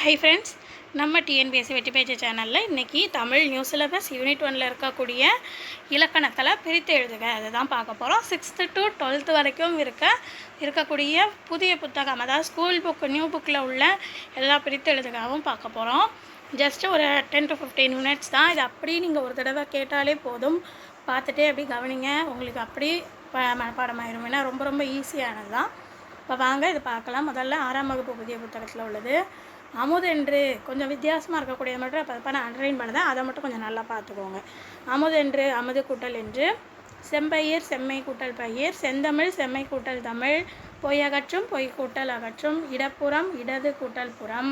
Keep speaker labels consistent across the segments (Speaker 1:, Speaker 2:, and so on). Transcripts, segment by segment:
Speaker 1: Hi friends, நம்ம TNPSC வெற்றி பேச்சு சேனலில் இன்றைக்கி தமிழ் நியூ சிலபஸ் யூனிட் 1 இருக்கக்கூடிய இலக்கணத்தில் பிரித்து எழுதுக அதை தான் பார்க்க போகிறோம். 6th to 12th வரைக்கும் இருக்கக்கூடிய புதிய புத்தகம், அதாவது ஸ்கூல் புக் நியூ புக்கில் உள்ள எல்லா பிரித்து எழுதுகவும் பார்க்க போகிறோம். ஜஸ்ட் ஒரு 10 to 15 மினிட்ஸ் தான். இது அப்படி நீங்கள் ஒரு தடவை கேட்டாலே போதும், பார்த்துட்டே அப்படி கவனிங்க, உங்களுக்கு அப்படி மனப்பாடமாயிரும். ஏன்னா ரொம்ப ரொம்ப ஈஸியானது தான். இப்போ வாங்க இது பார்க்கலாம். முதல்ல 6ஆம் வகுப்பு புதிய புத்தகத்தில் உள்ளது அமுதென்று. கொஞ்சம் வித்தியாசமாக இருக்கக்கூடிய மட்டும் அப்போ நான் அண்டர்லைன் பண்ணுறேன், அதை மட்டும் கொஞ்சம் நல்லா பார்த்துக்கோங்க. அமுதென்று அமுது கூட்டல் என்று, செம்பயிர் செம்மை கூட்டல் பயிர், செந்தமிழ் செம்மை கூட்டல் தமிழ், பொய் அகற்றும் பொய் கூட்டல் அகற்றும், இடப்புறம் இடது கூட்டல் புறம்,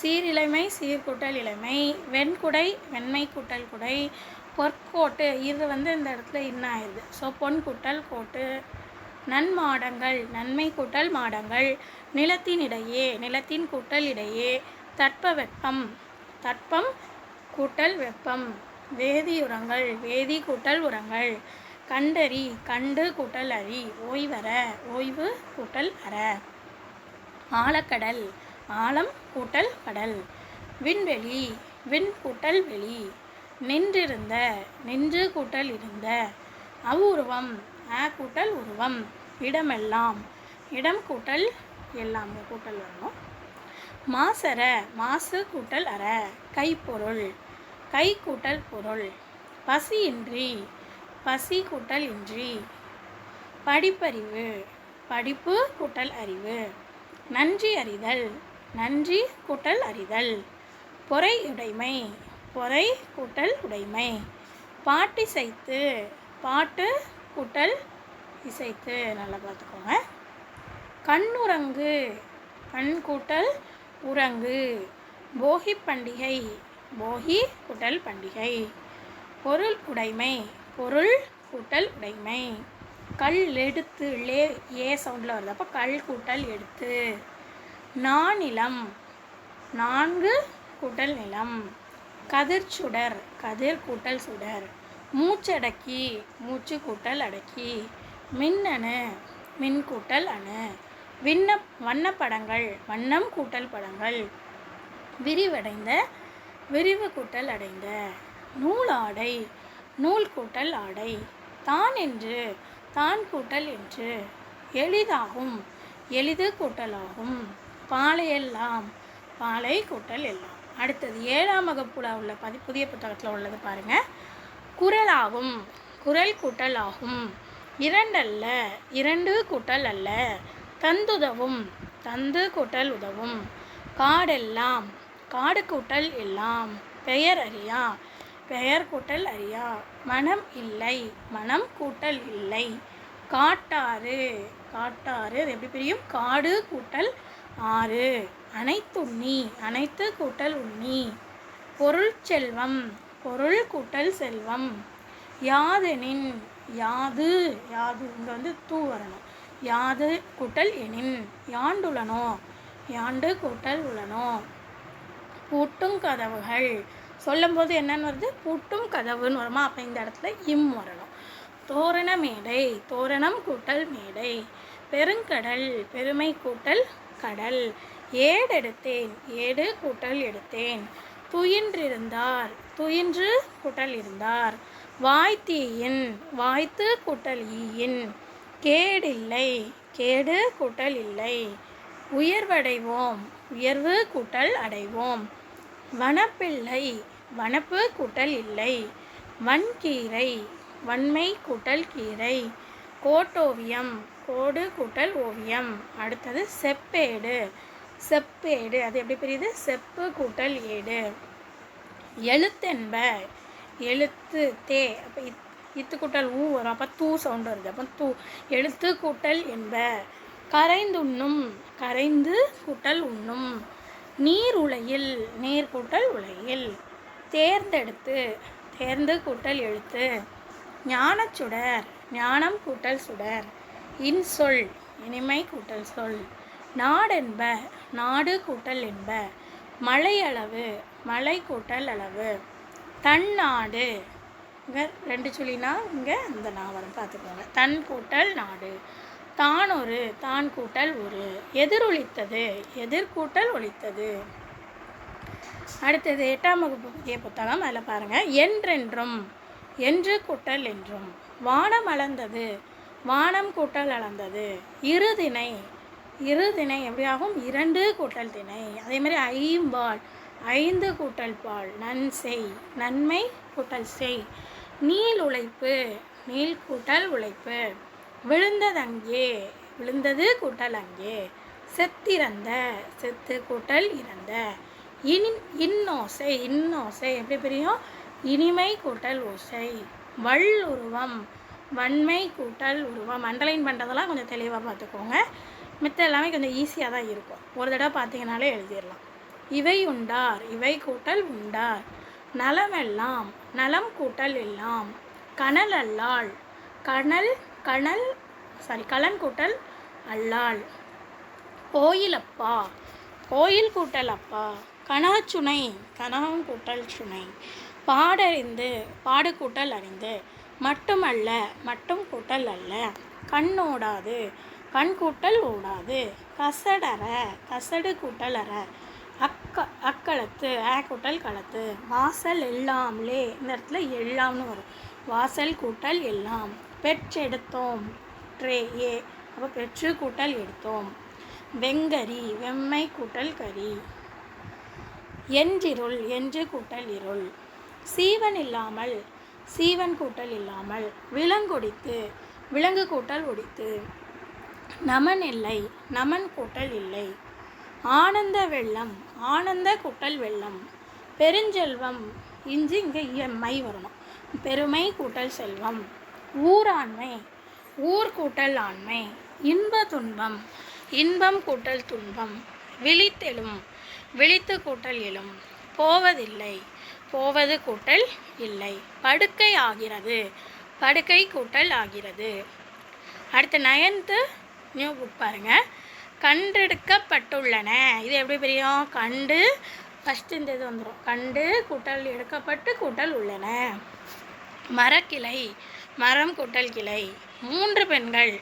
Speaker 1: சீரிலைமை சீர்கூட்டல் இளமை, வெண்குடை வெண்மை கூட்டல் குடை, பொற்கோட்டு இது இந்த இடத்துல ஆயிடுது. ஸோ பொன் கூட்டல் கோட்டு, நன்மாடங்கள் நன்மை கூட்டல் மாடங்கள், நிலத்தின் இடையே நிலத்தின் கூட்டல் இடையே, தட்ப வெப்பம் தட்பம் கூட்டல் வெப்பம், வேதியுரங்கள் வேதி கூட்டல் உரங்கள், கண்டறி கண்டு கூட்டல் அறி, ஓய்வற ஓய்வு கூட்டல் அற, ஆழக்கடல் ஆழம் கூட்டல் கடல், விண்வெளி விண் கூட்டல் வெளி, நின்றிருந்த நின்று கூட்டல் இருந்த, அவ்வுருவம் கூட்டல் உருவம், இடமெல்லாம் இடம் கூட்டல் எல்லாம் கூட்டல் வரணும். மாசற மாசு கூட்டல் அற, கைப்பொருள் கை கூட்டல் பொருள், பசியின்றி பசி கூட்டல் இன்றி, படிப்பறிவு படிப்பு கூட்டல் அறிவு, நன்றி அறிதல் நன்றி கூட்டல் அறிதல், பொறை உடைமை பொறை கூட்டல் உடைமை, பாட்டிசைத்து பாட்டு கூட்டல் இசைத்து, நல்லா பார்த்துக்கோங்க. கண்ணுறங்கு கண் கூட்டல் உறங்கு, போகி பண்டிகை போகி கூட்டல் பண்டிகை, பொருள் உடைமை பொருள் கூட்டல் உடைமை, கல் எடுத்து ஏ சவுண்டில் வருது, அப்போ கல் கூட்டல் எடுத்து, நானிலம் நான்கு கூட்டல் நிலம், கதிர்ச்சுடர் கதிர் கூட்டல் சுடர், மூச்சடக்கி மூச்சு கூட்டல் அடக்கி, மின்னணு மின் கூட்டல் அணு, வண்ணப்படங்கள் வண்ணம் கூட்டல் படங்கள், விரிவடைந்த விரிவு கூட்டல் அடைந்த, நூலாடை நூல் கூட்டல் ஆடை, தான் என்று தான் கூட்டல் என்று, எளிதாகும் எளிது கூட்டலாகும், பாலையெல்லாம் பாலை கூட்டல் எல்லாம். அடுத்தது 7ஆம் வகுப்புல உள்ள புதிய புத்தகத்தில் உள்ளது பாருங்கள். குரலாகும் குரல் கூட்டல் ஆகும், இரண்டல்ல இரண்டு கூட்டல் அல்ல, தந்துதவும் தந்து கூட்டல் உதவும், காடெல்லாம் காடு கூட்டல் எல்லாம், பெயர் அறியா பெயர் கூட்டல் அறியா, மனம் இல்லை மனம் கூட்டல் இல்லை, காட்டாறு காட்டாறு அது எப்படி பிரியும், காடு கூட்டல் ஆறு, அனைத்துண்ணி அனைத்து கூட்டல் உண்ணி, பொருள் செல்வம் பொருள் கூட்டல் செல்வம், யாதெனின் யாது யாது இங்கே தூ வரணும், யாது கூட்டல் எனின், யாண்டுளனோ யாண்டு கூட்டல் உளனோ, பூட்டும் கதவுகள் சொல்லும் போது என்னன்னு வருது, பூட்டும் கதவுன்னு வருமா, அப்போ இந்த இடத்துல இம் வரணும். தோரண மேடை தோரணம் கூட்டல் மேடை, பெருங்கடல் பெருமை கூட்டல் கடல், ஏடெடுத்தேன் ஏடு கூட்டல் எடுத்தேன், துயின்றிருந்தார் துயின்று கூட்டல் இருந்தார், வாய்த்தீயின் வாய்த்து கூட்டல் ஈயின், கேடில்லை கேடு கூட்டல் இல்லை, உயர்வடைவோம் உயர்வு கூட்டல் அடைவோம், வனப்பில்லை வனப்பு கூட்டல் இல்லை, வன்கீரை வன்மை கூட்டல் கீரை, கோட்டோவியம் கோடு கூட்டல் ஓவியம். அடுத்தது செப்பேடு செப்பேடு அது எப்படி பிரியுது, செப்பு கூட்டல் ஏடு, எழுத்தென்ப எழுத்து தே, அப்போ இத்து கூட்டல் ஊ வரும், அப்போ தூ சவுண்டு வருது, அப்போ தூ எழுத்து கூட்டல் என்ப, கரைந்துண்ணும் கரைந்து கூட்டல் உண்ணும், நீர் உலையில் நீர் கூட்டல் உலையில், தேர்ந்தெடுத்து தேர்ந்து கூட்டல் எழுத்து, ஞானச்சுடர் ஞானம் கூட்டல் சுடர், இன்சொல் இனிமை கூட்டல் சொல், நாடென்ப நாடு கூட்டல் என்ப, மலையளவு மலை கூட்டல் அளவு, தன்னாடு இங்கே ரெண்டு சொல்லினா இங்கே இந்த நான் வரும் பார்த்துக்கோங்க, தன் கூட்டல் நாடு, தானொரு தான் கூட்டல் ஒரு. எதிரொலித்தது எதிர் கூட்டல் ஒலித்தது. அடுத்தது 8ஆம் வகுப்பு புதிய புத்தகம். அதில் பாருங்கள், என்றென்றும் என்று கூட்டல் என்றும். வானம் அளந்தது வானம் கூட்டல் அளந்தது. இருதிணை இருதிணை எப்படியாகும்? இரண்டு கூட்டல் திணை. அதேமாதிரி ஐம்பால் ஐந்து கூட்டல் பால். நன்செய் நன்மை கூட்டல் செய். நீள் உழைப்பு நீள் கூட்டல் உழைப்பு. விழுந்ததங்கே விழுந்தது கூட்டல் அங்கே. செத்திறந்த செத்து கூட்டல் இறந்த. இன்னோசை இன்னோசை எப்படி பிரியும்? இனிமை கூட்டல் ஓசை. வள்ளுருவம் வன்மை கூட்டல் உருவம். அண்டர்லைன் பண்ணுறதெல்லாம் கொஞ்சம் தெளிவாக பார்த்துக்கோங்க. மித்த எல்லாமே கொஞ்சம் ஈஸியாக தான் இருக்கும். ஒரு தடவை பார்த்தீங்கனாலே எழுதிடலாம். இவை உண்டார் இவை கூட்டல் உண்டார். நலமெல்லாம் நலம் கூட்டல் எல்லாம். கனல் அல்லாள் கனல் கலன் கூட்டல் அல்லாள். கோயிலப்பா கோயில் கூட்டல் அப்பா. கனாச்சுனை கனகம் கூட்டல் சுனை. பாடறிந்து பாடு கூட்டல் அறிந்து. மட்டுமல்ல மட்டும் கூட்டல் அல்ல. கண்ணோடாது கண் கூட்டல் ஓடாது. கசடற கசடு கூட்டல் அற. அக்களத்து கூட்டல் களத்து. வாசல் எல்லாம்லே இந்த இடத்துல எல்லாம்னு வரும். வாசல் கூட்டல் எல்லாம். பெற்றெடுத்தோம் ஏ அப்போ பெற்று கூட்டல் எடுத்தோம். வெங்கரி வெம்மை கூட்டல் கரி. என்றிருள் என்று கூட்டல் இருள். சீவன் இல்லாமல் சீவன் கூட்டல் இல்லாமல். விலங்கொடித்து விலங்கு கூட்டல் ஒடித்து. நமன் இல்லை நமன் கூட்டல் இல்லை. ஆனந்த வெள்ளம் ஆனந்த கூட்டல் வெள்ளம். பெருஞ்செல்வம் இங்கே மை வரணும். பெருமை கூட்டல் செல்வம். ஊராண்மை ஊர் கூட்டல் ஆண்மை. இன்ப துன்பம் இன்பம் கூட்டல் துன்பம். விழித்தெழும் விழித்து கூட்டல் எழும். போவதில்லை போவது கூட்டல் இல்லை. படுக்கை ஆகிறது படுக்கை கூட்டல் ஆகிறது. அடுத்த 9th நியூ புக் பாருங்கள். கண்டெடுக்கப்பட்டுள்ளன. இது எப்படி பிரியும்? கண்டு ஃபஸ்ட்டு இந்த இது வந்துடும். கண்டு கூட்டல் எடுக்கப்பட்டு கூட்டல் உள்ளன. மரக்கிளை மரம் கூட்டல் கிளை. 3 பெண்கள்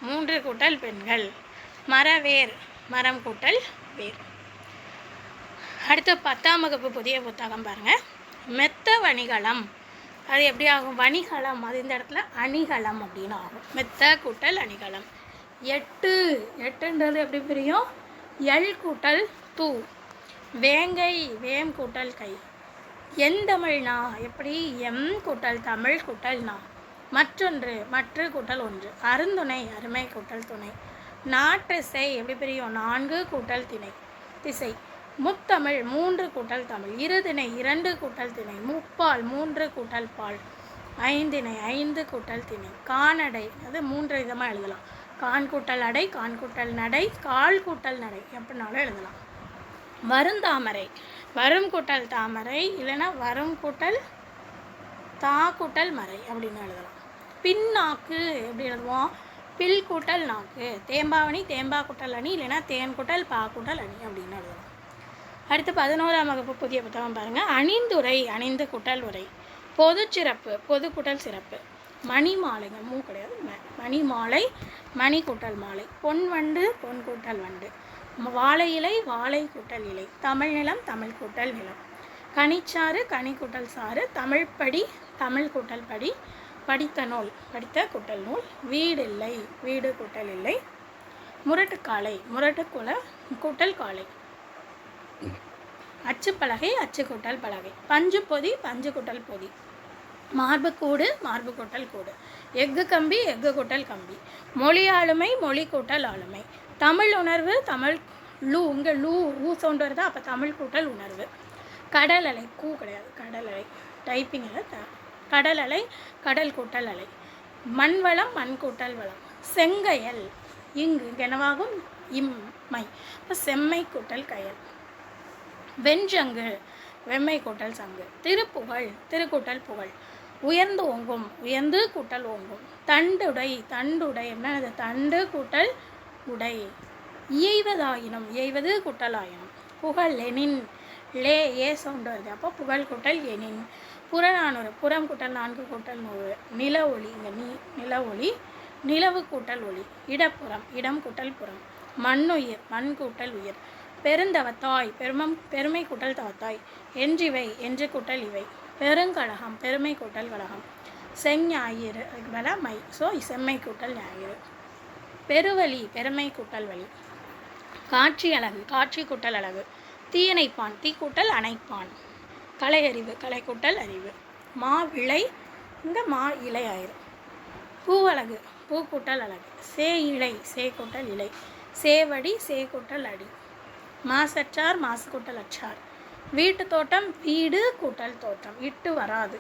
Speaker 1: 3 கூட்டல் பெண்கள். மரவேர் மரம் கூட்டல் வேர். அடுத்து 10ஆம் வகுப்பு புதிய புத்தகம் பாருங்கள். மெத்த வணிகளம். அது எப்படி ஆகும்? வணிகளம். அது இந்த இடத்துல அணிகளம் அப்படின்னு ஆகும். மெத்த கூட்டல் அணிகளம். எட்டுன்றது எப்படி பிரியும்? எல் கூட்டல் தூ. வேங்கை வேம் கூட்டல் கை. எந்தமிழ்னா எப்படி? எம் கூட்டல் தமிழ் கூட்டல் நா. மற்றொன்று மற்ற கூட்டல் ஒன்று. அருந்துணை அருமை கூட்டல் துணை. நாட்டிசை எப்படி பிரியும்? 4 கூட்டல் திசை. முத்தமிழ் 3 கூட்டல் தமிழ். இருதிணை 2 கூட்டல் திணை. முப்பால் 3 கூட்டல் பால். ஐந்திணை 5 கூட்டல் திணை. கானடை அது 3 விதமாக எழுதலாம். கான் கூட்டல் அடை கான் கூட்டல் நடை கால் கூட்டல் நடை எப்படினாலும் எழுதலாம். வருந்தாமரை வரும் கூட்டல் தாமரை இல்லைன்னா வரும் கூட்டல் தா கூட்டல் மறை அப்படின்னு எழுதலாம். பின்னாக்கு எப்படி எழுதுவோம்? பில் கூட்டல் நாக்கு. தேம்பாவணி தேம்பா கூட்டல் அணி இல்லைன்னா தேன் கூட்டல் பா கூட்டல் அணி அப்படின்னு எழுதலாம். அடுத்து 11ஆம் வகுப்பு புதிய புத்தகம் பாருங்கள். அணிந்துரை அணிந்து கூட்டல் உரை. பொது சிறப்பு பொது கூட்டல் சிறப்பு. மணி மாலைங்க மூ கிடையாது மணி மாலை மணி கூட்டல் மாலை. பொன் வண்டு பொன் கூட்டல் வண்டு. வாழை இலை வாழை கூட்டல் இலை. தமிழ் நிலம் தமிழ் கூட்டல் நிலம். கனிச்சாறு கனி கூட்டல் சாறு. தமிழ் படி தமிழ் கூட்டல் படி. படித்த நூல் படித்த கூட்டல் நூல். வீடு இல்லை வீடு கூட்டல் இல்லை. முரட்டுக்காலை முரட்டு கூட்டல் காலை. அச்சுப்பலகை அச்சு கூட்டல் பலகை. பஞ்சு பொதி பஞ்சு கூட்டல் பொதி. மார்பு கூடு மார்பு கூட்டல் கூடு. எஃகு கம்பி எஃகு கூட்டல் கம்பி. மொழி ஆளுமை மொழி கூட்டல் ஆளுமை. தமிழ் உணர்வு தமிழ் லூ இங்கே லூ ஊ சவுண்ட் வருதா அப்போ தமிழ் கூட்டல் உணர்வு. கடல் அலை கூ கிடையாது கடல் அலை டைப்பிங் கடல் அலை கடல் கூட்டல் அலை. மண் வளம் மண் கூட்டல் வளம். செங்கையல் இங்கு என்னவாகும்? இம்மை. இப்போ செம்மை கூட்டல் கயல். வெஞ்சங்கு வெம்மை கூட்டல் சங்கு. திருப்புகழ் திருக்கூட்டல் புகழ். உயர்ந்து ஓங்கும் உயர்ந்து கூட்டல் ஓங்கும். தண்டுடை தண்டுடை என்ன? தண்டு கூட்டல் உடை. இயைவதாயினும் இயைவது கூட்டல் ஆயினும். புகழ் எனின் லே ஏ சவுண்டு வருது அப்போ புகழ் கூட்டல் எனின். புறநானூறு புறம் கூட்டல் 4 கூட்டல் 100. நில ஒளி இங்கே நில ஒளி. நிலவு கூட்டல் ஒளி, இடப்புறம் இடம் கூட்டல் புறம், மண்ணுயிர் மண் கூட்டல் உயிர், பெருந்தவத்தாய் பெருமை கூட்டல் தவத்தாய், என்றிவை என்று கூட்டல் இவை, பெருங்கழகம் பெருமை கூட்டல் கழகம், செஞ்ஞாயிறு மை ஸோ செம்மை கூட்டல் ஞாயிறு, பெருவழி பெருமை கூட்டல் வழி, காட்சி அழகு காட்சி கூட்டல் அழகு, தீயணைப்பான் தீ கூட்டல் அணைப்பான், கலையறிவு கலை கூட்டல் அறிவு, மா விளை இங்கே மா இலை ஆயிரும், பூவழகு பூ கூட்டல் அழகு, சே இலை சே கூட்டல் இலை, சேவடி சே கூட்டல் அடி, மாசற்றார் மாசு கூட்டல் அச்சார், வீட்டு தோட்டம் வீடு கூட்டல் தோட்டம் இட்டு வராது,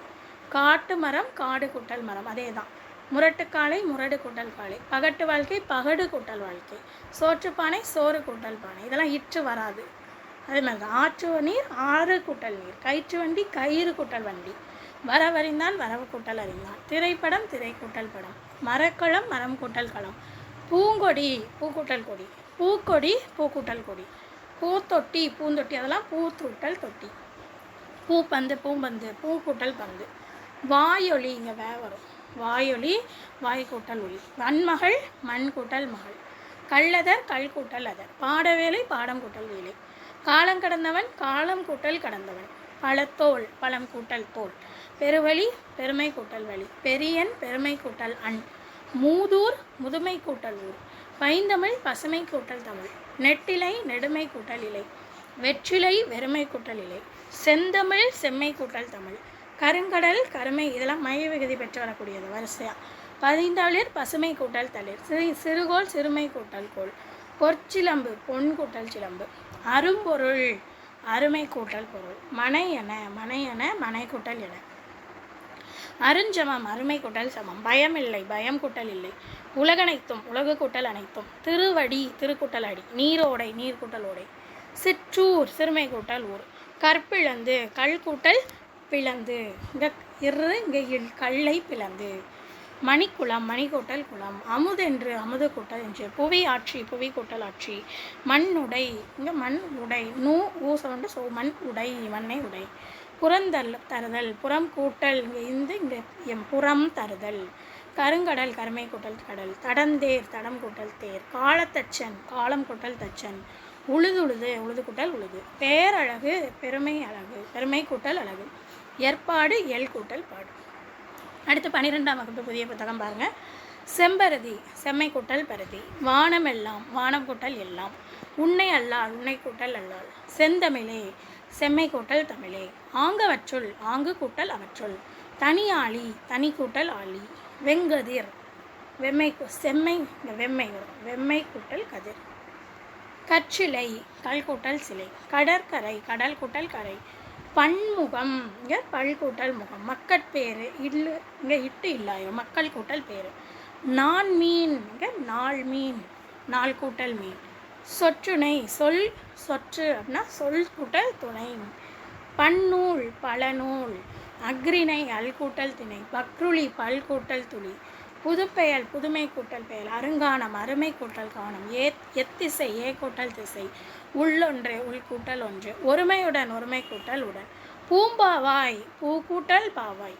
Speaker 1: காட்டு மரம் காடு கூட்டல் மரம் அதே தான், முரட்டுக்காலை முரடு கூட்டல் காலை, பகட்டு வாழ்க்கை பகடு கூட்டல் வாழ்க்கை, சோற்றுப்பானை சோறு கூட்டல் பானை இதெல்லாம் இட்டு வராது. அதே மாதிரி தான் ஆற்று நீர் ஆறு கூட்டல் நீர், கயிற்று வண்டி கயிறு கூட்டல் வண்டி, வரவறிந்தான் வரவு கூட்டல் அறிந்தான், திரைப்படம் திரை கூட்டல் படம், மரக்களம் மரம் கூட்டல் களம், பூங்கொடி பூ கூட்டல் கொடி, பூக்கொடி பூ கூட்டல் கொடி, பூத்தொட்டி பூந்தொட்டி அதெல்லாம் பூத்தூட்டல் தொட்டி, பூப்பந்து பூம்பந்து பூ கூட்டல் பந்து, வாயொலி இங்கே வரும் வாயொலி வாய் கூட்டல் ஒளி, வன்மகள் மண் கூட்டல் மகள், கள்ளதர் கல் கூட்டல் அதர், பாடவேலை பாடம் கூட்டல் வேலை, காலம் கடந்தவன் காலம் கூட்டல் கடந்தவன், பழத்தோல் பழம் கூட்டல் தோல், பெருவழி பெருமை கூட்டல் வழி, பெரியன் பெருமை கூட்டல் அண், மூதூர் முதுமை கூட்டல் ஊர், பைந்தமிழ் பசுமை கூட்டல் தமிழ், நெட்டிலை நெடுமை கூட்டல் இலை, வெற்றிலை வெறுமை கூட்டல் இலை, செந்தமிழ் செம்மை கூட்டல் தமிழ், கருங்கடல் கருமை இதெல்லாம் மைய விகுதி பெற்று வரக்கூடியது வரிசையாக, பதிந்தளிர் பசுமை கூட்டல் தளிர், சிறுகோள் சிறுமை கூட்டல் கோள், பொற்சிலம்பு பொன் கூட்டல் சிலம்பு, அரும்பொருள் அருமை கூட்டல் பொருள், மனையென மனை கூட்டல் என, அருஞ்சமம் அருமை கூட்டல் சமம், பயமில்லை பயம் கூட்டல் இல்லை, உலகனைத்தும் உலகு கூட்டல் அனைத்தும், திருவடி திருக்கூட்டல் அடி, நீரோடை நீர் கூட்டல் ஓடை, சிற்றூர் சிறுமை கூட்டல் ஊர், கற்பிழந்து கல் கூட்டல் பிளந்து இங்கே இங்கே கல்லை பிளந்து, மணிக்குளம் மணி கூட்டல் குளம், அமுதென்று அமுது கூட்டல் என்று, புவி ஆட்சி புவி கூட்டல் ஆட்சி, மண் உடை இங்கே மண் உடை நூ ஊசோண்டு ஸோ மண் உடை மண்ணை உடை, புறந்தல் தருதல் புறம் கூட்டல் இங்கே எம் புறம் தருதல், கருங்கடல் கருமை கூட்டல் கடல், தடந்தேர் தடம் கூட்டல் தேர், காலத்தச்சன் காலம் கூட்டல் தச்சன், உழுது உழுது கூட்டல் உழுது, பேரழகு பெருமை அழகு பெருமை கூட்டல் அழகு, ஏற்பாடு எல் கூட்டல் பாடு. அடுத்து 12ஆம் வகுப்பு புதிய புத்தகம் பாருங்கள். செம்பருதி செம்மை கூட்டல் பருதி, வானம் எல்லாம் வானம் கூட்டல் எல்லாம், உன்னை அல்லால் உன்னை கூட்டல் அல்லால், செந்தமிழே செம்மை கூட்டல் தமிழே, ஆங்கவற்றுள் ஆங்கு கூட்டல் அவற்றுள், தனியாளி தனி கூட்டல் ஆளி, வெங்கதிர் வெம்மை செம்மை வெம்மை வரும் வெம்மை கூட்டல் கதிர், கற்சிலை கல் கூட்டல் சிலை, கடற்கரை கடல் கூட்டல் கரை, பன்முகம் இங்கே பல் கூட்டல் முகம், மக்கட்பேரு இல்லு இங்கே இட்டு இல்லாயிரும் மக்கள் கூட்டல் பேரு, நான் மீன் இங்கே நாள் மீன் நாள் கூட்டல் மீன், சொற்றுணை சொல் சொற்று அப்படின்னா சொல் கூட்டல் துணை, பன்னூல் பழநூல், அக்ரிணை அல் கூட்டல் திணை, பக்ருளி பல் கூட்டல் துளி, புதுப்பெயல் புதுமை கூட்டல் பெயல், அருங்கானம் அருமை கூட்டல் காணம், எத்திசை ஏ கூட்டல் திசை, உள்ளொன்று உள் கூட்டல் ஒன்று, ஒருமையுடன் ஒருமை கூட்டல் உடன், பூம்பாவாய் பூ கூட்டல் பாவாய்,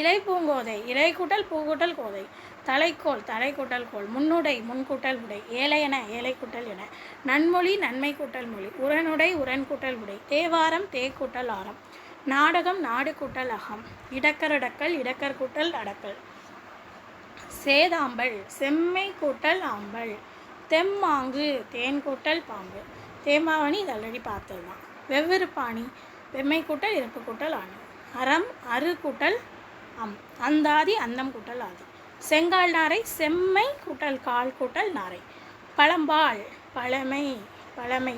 Speaker 1: இலை பூங்கோதை இலை கூட்டல் பூ கூட்டல் கோதை, தலைக்கோள் தலை கூட்டல் கோள், முன்னுடை முன்கூட்டல் உடை, ஏழையென ஏழை கூட்டல் என, நன்மொழி நன்மை கூட்டல் மொழி, உரனுடை உரன் கூட்டல் உடை, தேவாரம் தே கூட்டல் ஆரம், நாடகம் நாடு கூட்டல் அகம், இடக்கரடக்கல் இடக்கர் கூட்டல் அடக்கல், சேதாம்பல் செம்மை கூட்டல் ஆம்பல், தெம்மாங்கு தேன் கூட்டல் பாம்பு, தேமாவணி இது ஆல்ரெடி பார்த்தது தான், வெவ்வேறு பாணி வெம்மை கூட்டல் இறப்பு கூட்டல் ஆணி, அறம் அரு கூட்டல் அந்தாதி அந்தம் கூட்டல் ஆதி, செங்கால் நாரை செம்மை கூட்டல் கால் கூட்டல் நாரை, பழம்பால் பழமை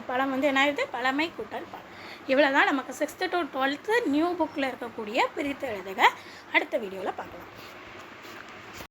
Speaker 1: பழம் என்ன ஆயிடுது பழமை கூட்டல் பால். இவ்வளோ தான் நமக்கு 6th to 12th நியூ புக்கில் இருக்கக்கூடிய பிரித்து எழுதுக. அடுத்த வீடியோவில் பார்க்கலாம்.